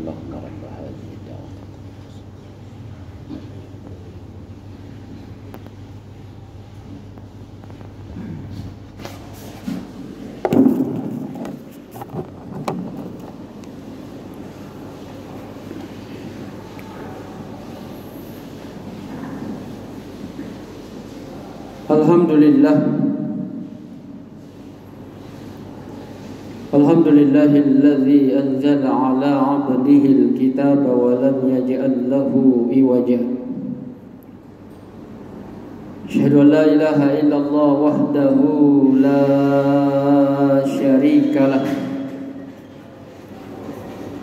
اللهم رب هذه الدعوة Alhamdulillahilladzi anzala ala 'abdihil kitaba wa lam yaj'al lahu iwaja. Asyhadu an la ilaha illallah wahdahu la syarika lah.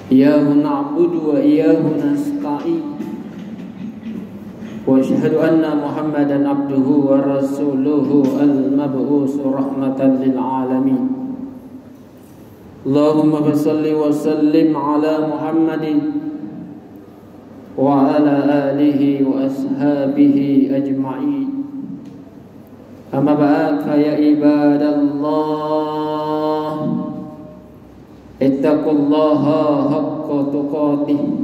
Iyyahu na'budu wa iyyahu nasta'in. Wa asyhadu anna Muhammadan abduhu wa rasuluhu al-mab'uts rahmatan lil alamin. Allahumma salli wa sallim ala Muhammadin wa ala alihi wa ashabihi ajma'in. Amma ba'd, fa ya ibadallah, ittaqullaha haqqa tuqatih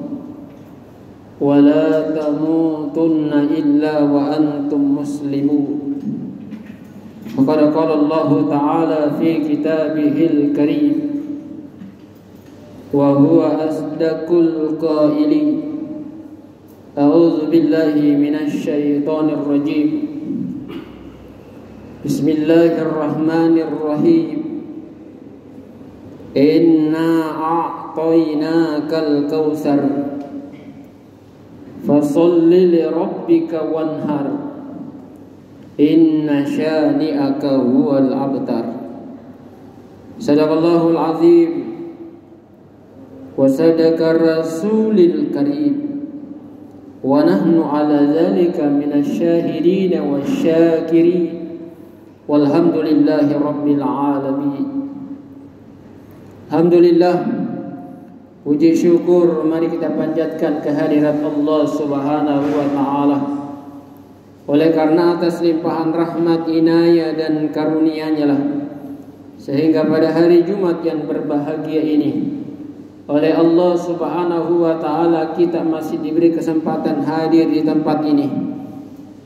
wa la tamutunna illa wa antum muslimun. Faqad qala Allah ta'ala fi kitabihil karim wa huwa asdaqul qailin. A'udzu billahi minasy syaithanir rajim. Bismillahirrahmanirrahim. Inna a'tainakal kautsar fasholli li rabbika wanhar. Inna syani'aka huwal abtar. Sadaqallahul azim wa sadaqa rasulil karim. Wa nahnu ala dzalika minasy syahidin wasyakirin. Walhamdulillahi rabbil alamin. Alhamdulillah, puji syukur mari kita panjatkan kehadirat Allah Subhanahu wa taala. Oleh karena atas limpahan rahmat, inayah dan karunia-Nya lah, sehingga pada hari Jumat yang berbahagia ini oleh Allah Subhanahu wa taala kita masih diberi kesempatan hadir di tempat ini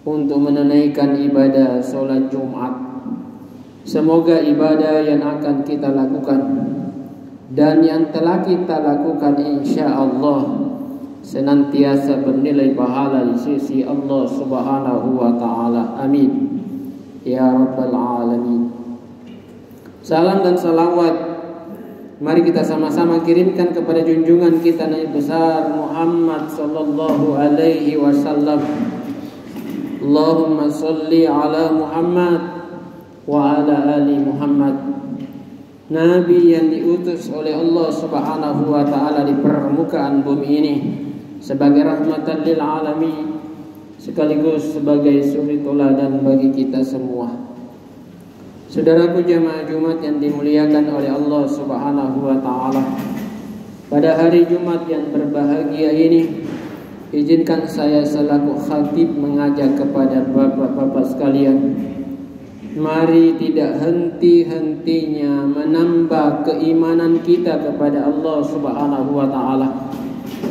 untuk menunaikan ibadah salat Jumat. Semoga ibadah yang akan kita lakukan dan yang telah kita lakukan insyaallah senantiasa bernilai pahala di sisi Allah Subhanahu wa taala. Amin ya rabbal alamin. Salam dan salawat mari kita sama-sama kirimkan kepada junjungan kita Nabi besar Muhammad sallallahu alaihi wasallam. Allahumma sholli ala Muhammad wa ala ali Muhammad. Nabi yang diutus oleh Allah Subhanahu wa taala di permukaan bumi ini sebagai rahmatan lil alamin, sekaligus sebagai suri teladan bagi kita semua. Saudaraku jamaah Jumat yang dimuliakan oleh Allah Subhanahu wa taala, pada hari Jumat yang berbahagia ini, izinkan saya selaku khatib mengajak kepada bapak-bapak sekalian, mari tidak henti-hentinya menambah keimanan kita kepada Allah Subhanahu wa taala,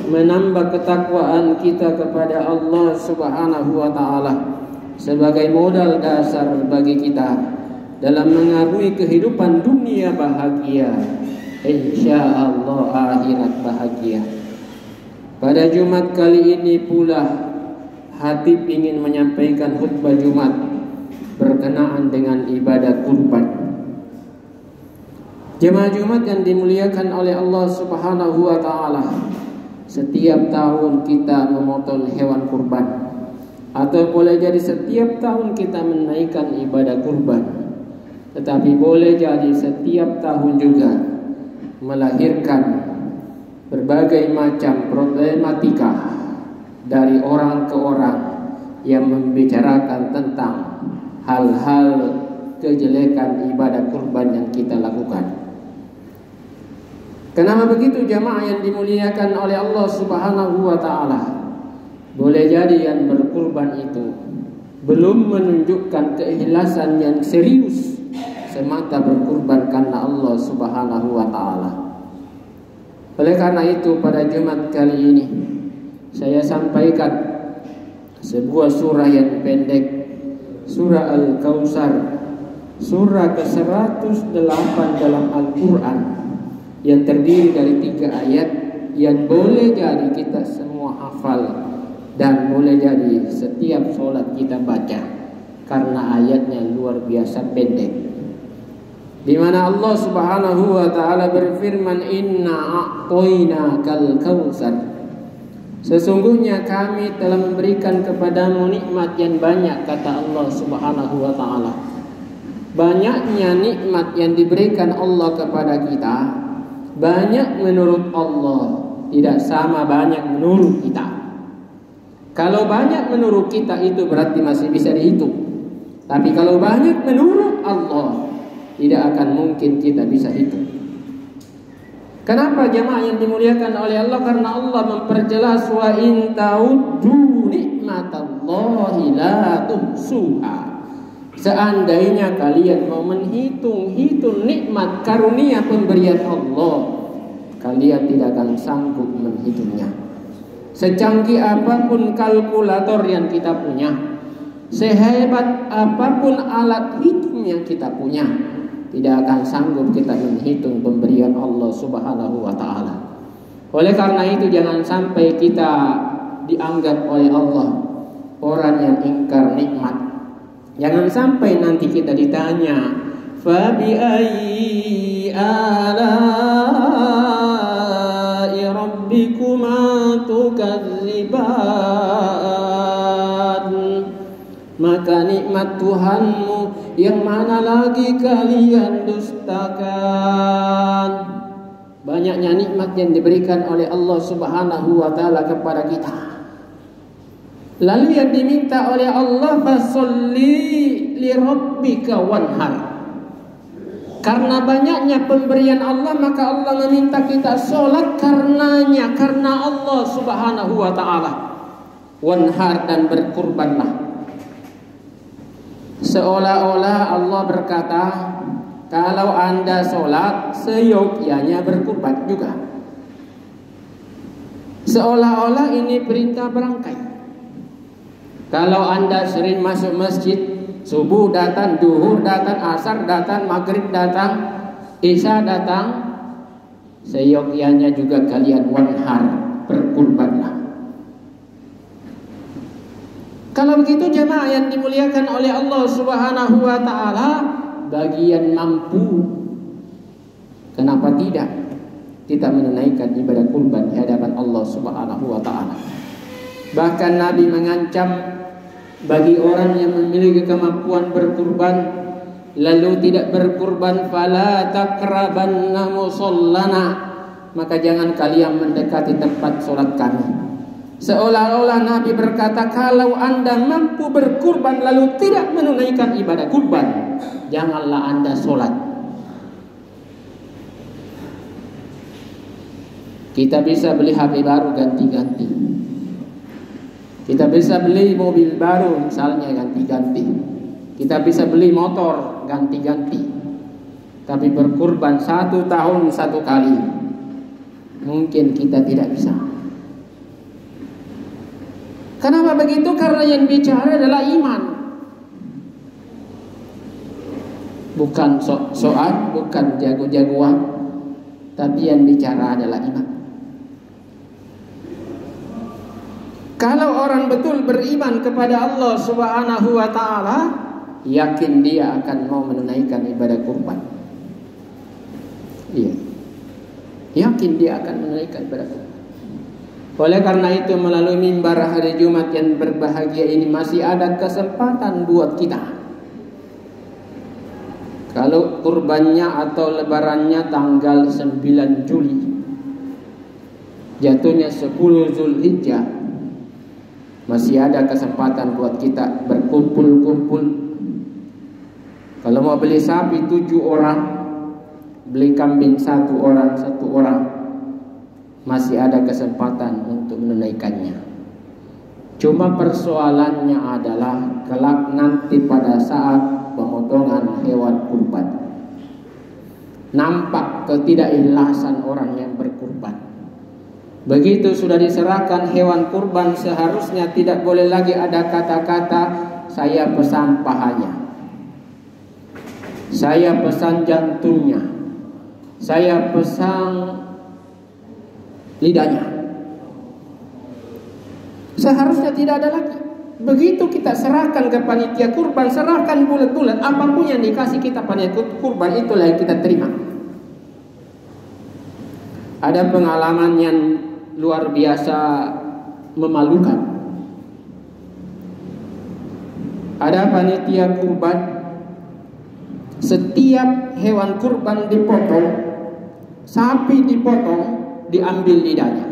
menambah ketakwaan kita kepada Allah Subhanahu wa taala sebagai modal dasar bagi kita dalam mengarungi kehidupan dunia bahagia, insyaallah akhirat bahagia. Pada Jumat kali ini pula Hatib ingin menyampaikan khutbah Jumat berkenaan dengan ibadah kurban. Jemaah Jumat yang dimuliakan oleh Allah Subhanahu wa taala, setiap tahun kita memotong hewan kurban, atau boleh jadi setiap tahun kita menaikkan ibadah kurban. Tetapi boleh jadi setiap tahun juga melahirkan berbagai macam problematika dari orang ke orang yang membicarakan tentang hal-hal kejelekan ibadah kurban yang kita lakukan. Kenapa begitu jamaah yang dimuliakan oleh Allah Subhanahu wa taala? Boleh jadi yang berkurban itu belum menunjukkan keikhlasan yang serius semata berkurban karena Allah Subhanahu wa taala. Oleh karena itu pada Jumat kali ini saya sampaikan sebuah surah yang pendek, surah Al-Kautsar, surah ke-108 dalam Al-Quran, yang terdiri dari 3 ayat yang boleh jadi kita semua hafal dan boleh jadi setiap sholat kita baca karena ayatnya luar biasa pendek, di mana Allah Subhanahu wa taala berfirman, "Inna a'tainakal kautsar." Sesungguhnya kami telah memberikan kepadamu nikmat yang banyak, kata Allah Subhanahu wa taala. Banyaknya nikmat yang diberikan Allah kepada kita, banyak menurut Allah, tidak sama banyak menurut kita. Kalau banyak menurut kita itu berarti masih bisa dihitung. Tapi kalau banyak menurut Allah, tidak akan mungkin kita bisa hitung. Kenapa jemaah yang dimuliakan oleh Allah? Karena Allah memperjelas, wa in ta'uddu nikmatallahi la tuhsuha. Seandainya kalian mau menghitung nikmat karunia pemberian Allah, kalian tidak akan sanggup menghitungnya. Secanggih apapun kalkulator yang kita punya, sehebat apapun alat hitung yang kita punya, tidak akan sanggup kita menghitung pemberian Allah Subhanahu wa taala. Oleh karena itu jangan sampai kita dianggap oleh Allah orang yang ingkar nikmat. Jangan sampai nanti kita ditanya, fa bi ayyi ala'i rabbikuma tukadziban. Maka nikmat Tuhanmu yang mana lagi kalian dustakan? Banyaknya nikmat yang diberikan oleh Allah Subhanahu wa taala kepada kita. Lalu yang diminta oleh Allah, fasolli li rabbika wanhar. Karena banyaknya pemberian Allah, maka Allah meminta kita sholat karenanya, karena Allah Subhanahu wa ta'ala. Wanhar, dan berkurbanlah. Seolah-olah Allah berkata, kalau anda sholat, seyogyanya berkurban juga. Seolah-olah ini perintah berangkai. Kalau anda sering masuk masjid, subuh datang, duhur datang, asar datang, maghrib datang, isya datang, seyogyanya juga kalian wanhar, berkurbanlah. Kalau begitu jemaah yang dimuliakan oleh Allah Subhanahu wa taala, bagian mampu, kenapa tidak kita menunaikan ibadah kurban di hadapan Allah Subhanahu wa taala? Bahkan Nabi mengancam bagi orang yang memiliki kemampuan berkurban lalu tidak berkurban, fala taqrabanna musallana, maka jangan kalian mendekati tempat sholat kami. Seolah-olah Nabi berkata, kalau anda mampu berkurban lalu tidak menunaikan ibadah kurban, janganlah anda sholat. Kita bisa beli HP baru ganti-ganti, kita bisa beli mobil baru misalnya ganti-ganti, kita bisa beli motor ganti-ganti. Tapi berkurban 1 tahun 1 kali, mungkin kita tidak bisa. Kenapa begitu? Karena yang bicara adalah iman, bukan sok-sokan, bukan jago-jagoan, tapi yang bicara adalah iman. Kalau orang betul beriman kepada Allah Subhanahu wa taala, yakin dia akan mau menunaikan ibadah kurban. Iya. Yakin dia akan menunaikan ibadah kurban. Oleh karena itu melalui mimbar hari Jumat yang berbahagia ini masih ada kesempatan buat kita. Kalau kurbannya atau lebarannya tanggal 9 Juli, jatuhnya 10 Zulhijjah, masih ada kesempatan buat kita berkumpul-kumpul. Kalau mau beli sapi 7 orang, beli kambing 1 orang, masih ada kesempatan untuk menunaikannya. Cuma persoalannya adalah kelak nanti pada saat pemotongan hewan kurban, nampak ketidakikhlasan orang yang berkurban. Begitu sudah diserahkan hewan kurban, seharusnya tidak boleh lagi ada kata-kata saya pesan pahanya, saya pesan jantungnya, saya pesan lidahnya. Seharusnya tidak ada lagi. Begitu kita serahkan ke panitia kurban, serahkan bulat-bulat, apapun yang dikasih kita panitia kurban, itulah yang kita terima. Ada pengalaman yang luar biasa memalukan. Ada panitia kurban, setiap hewan kurban dipotong, sapi dipotong, diambil lidahnya.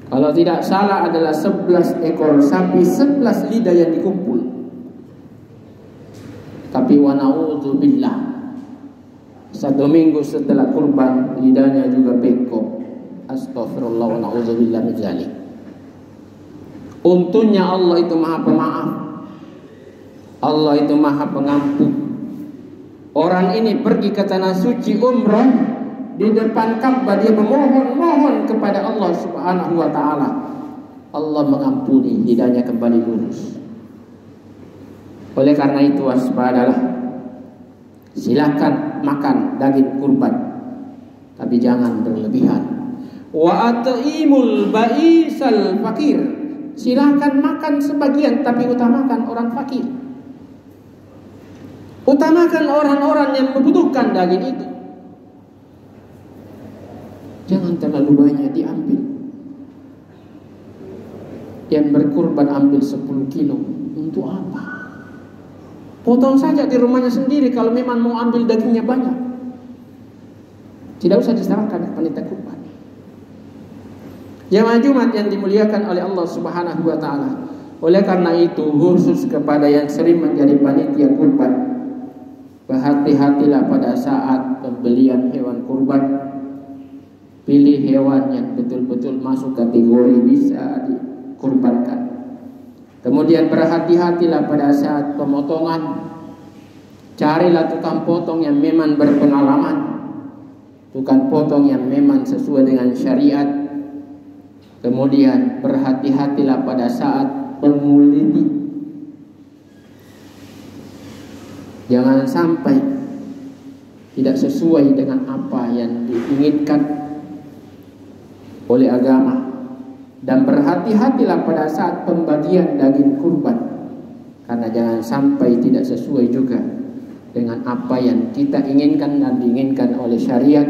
Kalau tidak salah adalah 11 ekor sapi, 11 lidah yang dikumpul. Tapi wa na'udzubillah, 1 minggu setelah kurban lidahnya juga bengkok. Astaghfirullah wa na'udzubillah min dzalik. Untungnya Allah itu Maha Pemaaf. Allah itu Maha Pengampun. Orang ini pergi ke tanah suci umrah, di depan Ka'bah dia memohon kepada Allah Subhanahu wa taala. Allah mengampuni, lidahnya kembali lurus. Oleh karena itu waspadalah. Silakan makan daging kurban, tapi jangan berlebihan. Wa at'imul ba'isal fakir. Silakan makan sebagian, tapi utamakan orang fakir. Utamakan orang-orang yang membutuhkan daging itu. Jangan terlalu banyak diambil. Yang berkurban ambil 10 kilo. Untuk apa? Potong saja di rumahnya sendiri kalau memang mau ambil dagingnya banyak. Tidak usah diserahkan ke panitia kurban. Jamaah Jumat yang dimuliakan oleh Allah Subhanahu wa taala. Oleh karena itu, khusus kepada yang sering menjadi panitia kurban, berhati-hatilah pada saat pembelian hewan kurban. Pilih hewan yang betul-betul masuk kategori bisa dikurbankan. Kemudian berhati-hatilah pada saat pemotongan. Carilah tukang potong yang memang berpengalaman, tukang potong yang memang sesuai dengan syariat. Kemudian berhati-hatilah pada saat menguliti. Jangan sampai tidak sesuai dengan apa yang diinginkan oleh agama. Dan berhati-hatilah pada saat pembagian daging kurban, karena jangan sampai tidak sesuai juga dengan apa yang kita inginkan dan diinginkan oleh syariat,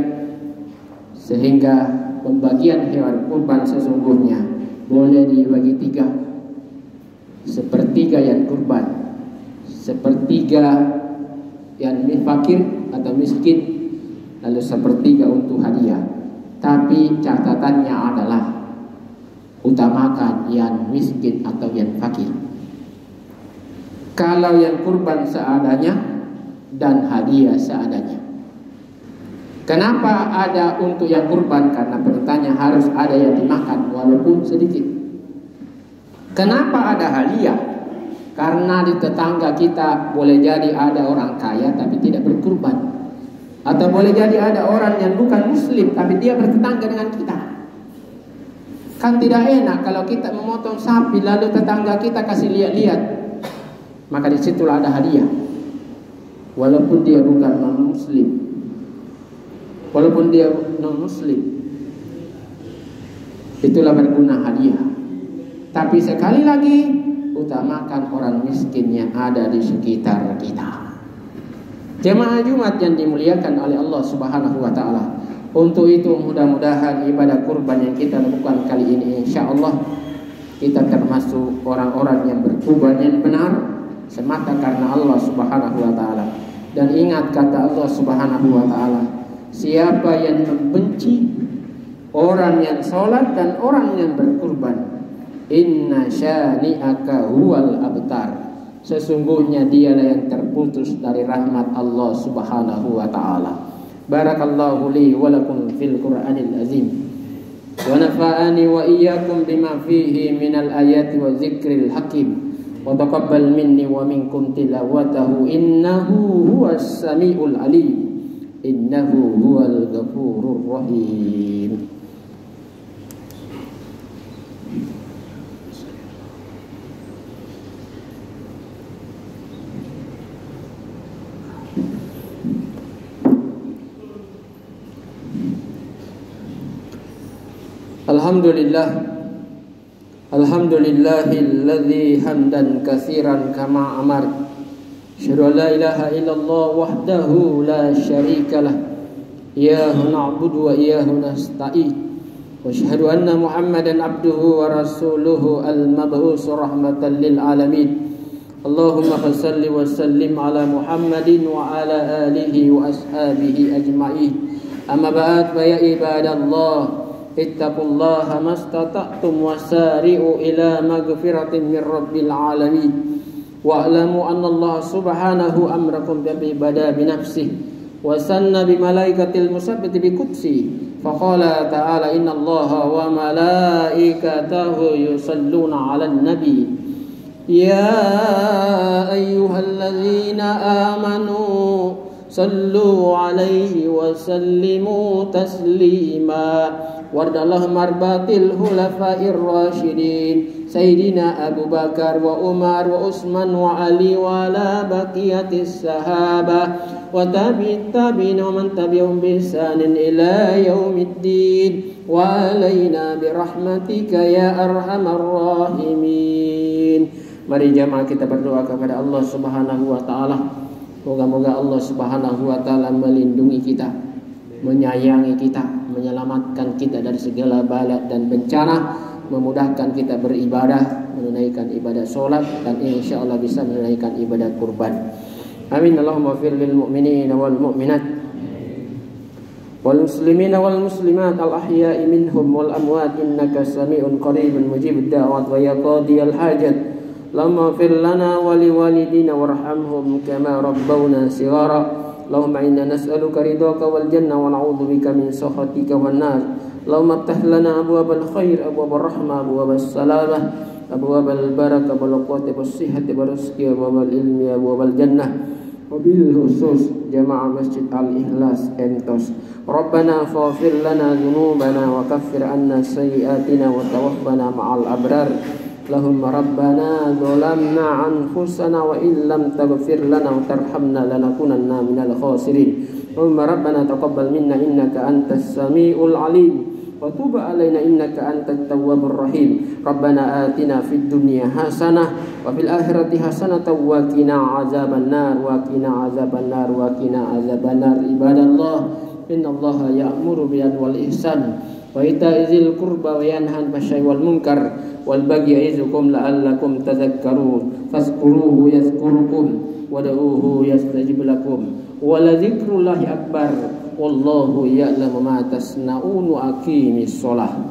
sehingga pembagian hewan kurban sesungguhnya boleh dibagi 3. Sepertiga yang kurban, sepertiga yang fakir atau miskin, lalu sepertiga untuk hadiah. Tapi catatannya adalah utamakan yang miskin atau yang fakir. Kalau yang kurban seadanya dan hadiah seadanya. Kenapa ada untuk yang kurban? Karena perintahnya harus ada yang dimakan walaupun sedikit. Kenapa ada hadiah? Karena di tetangga kita boleh jadi ada orang kaya tapi tidak berkurban. Atau boleh jadi ada orang yang bukan muslim tapi dia bertetangga dengan kita. Kan tidak enak kalau kita memotong sapi lalu tetangga kita kasih lihat-lihat. Maka disitulah ada hadiah. Walaupun dia bukan non-muslim, walaupun dia non-muslim, itulah berguna hadiah. Tapi sekali lagi, utamakan orang miskin yang ada di sekitar kita. Jemaah Jumat yang dimuliakan oleh Allah Subhanahu wa taala. Untuk itu mudah-mudahan ibadah kurban yang kita lakukan kali ini, insyaallah kita termasuk orang-orang yang berkurban yang benar semata karena Allah Subhanahu wa taala. Dan ingat kata Allah Subhanahu wa taala, siapa yang membenci orang yang sholat dan orang yang berkurban, inna syani'aka huwal abtar, sesungguhnya dialah yang terputus dari rahmat Allah Subhanahu wa taala. Barakallahu li wa lakum fil Qur'anil azim wa nafa'ani wa iyyakum bima fihi minal ayati wa dzikril hakim wa taqabbal minni wa minkum tilawatahu innahu huwas samiul alim innahu huwal ghafurur rahim. Alhamdulillahilladzi hamdan katsiran kama amar. Asyhadu an la ilaha illallah wahdahu la syarikalah. Iyyahu na'budu wa iyyahu nasta'in. Wa asyhadu anna Muhammadan abduhu wa rasuluhu al-mab'uts rahmatan lil alamin. Allahumma shalli wa sallim ala Muhammadin wa ala alihi wa ashabihi ajma'in. Amma ba'd, fa ya ibadallah, ittaqullaha mastata'tum wasari'u ila magfiratin min rabbil alamin. Wa'lamu anna Allah subhanahu amrakum bi ibada bi nafsihi wa sanna bi malaikatil musabbiti bi qudsi. Faqala ta'ala inna Allaha wa malaikatahu yusalluna 'alan nabi. Ya ayyuhalladzina amanu sallu 'alaihi wa sallimu taslima. Wardallahu marbatil hulafa'ir rasyidin Sayyidina Abu Bakar wa Umar wa Utsman wa Ali wa la baqiyatis sahabah wa tabi'in wa man tabi'ahum bi ihsanin ila yaumiddin wa alaina bi rahmatika ya arhamar rahimin. Mari jamaah kita berdoa kepada Allah Subhanahu wa taala. Moga-moga Allah Subhanahu wa taala melindungi kita, menyayangi kita, menyelamatkan kita dari segala bala dan bencana, memudahkan kita beribadah, menunaikan ibadah solat, dan insyaallah bisa menunaikan ibadah kurban. Amin. Allahumma fir lil mu'minina wal mu'minat wal muslimina wal muslimat al ahya'i minhum wal amwat innaka sami'un qaribun mujibud da'wat wa ya qadiyal hajat. Allahumma fir lana wa liwalidina warhamhum kama rabbawna shighara. Allahumma inna nas'aluka ridhaka wal jannah wa na'udzu bika min sakhatika wan nar. Allahumma iftah lana abwabal khair, abwabur rahmah, abwabas salamah, abwabal barakah, wal quwwati was sihhati wal rizqi, abwabal ilmi, abwabal jannah. Wabil khusus jamaah Masjid Al-Ikhlas Entos. Rabbana faghfir lana dzunubana wa kaffir anna sayyi'atina wa tawaffana ma'al abrar. Allahumma rabbana zalamna anfusana wa illam taghfir lana wa tarhamna lanakunanna minal khasirin. Allahumma rabbana taqabbal minna innaka antas samiul alim wa tub alaina innaka antat tawwabur rahim. Rabbana atina fid dunya hasanah wa fil akhirati hasanah wa qina azaban nar wa qina azaban nar wa qina azaban nar. Ibadallah, innallaha ya'muru bil adli wal ihsan wa ita'izil qurba wa yanha 'anil fahsya'i wal munkar wal baghi ya'izukum la'allakum tadhakkarun. Fazkuruhu yazkurukum wad'uuhu yastajib lakum wa la dzikrullahi akbar wallahu ya'lamu ma tasna'un. Aqimis shalah.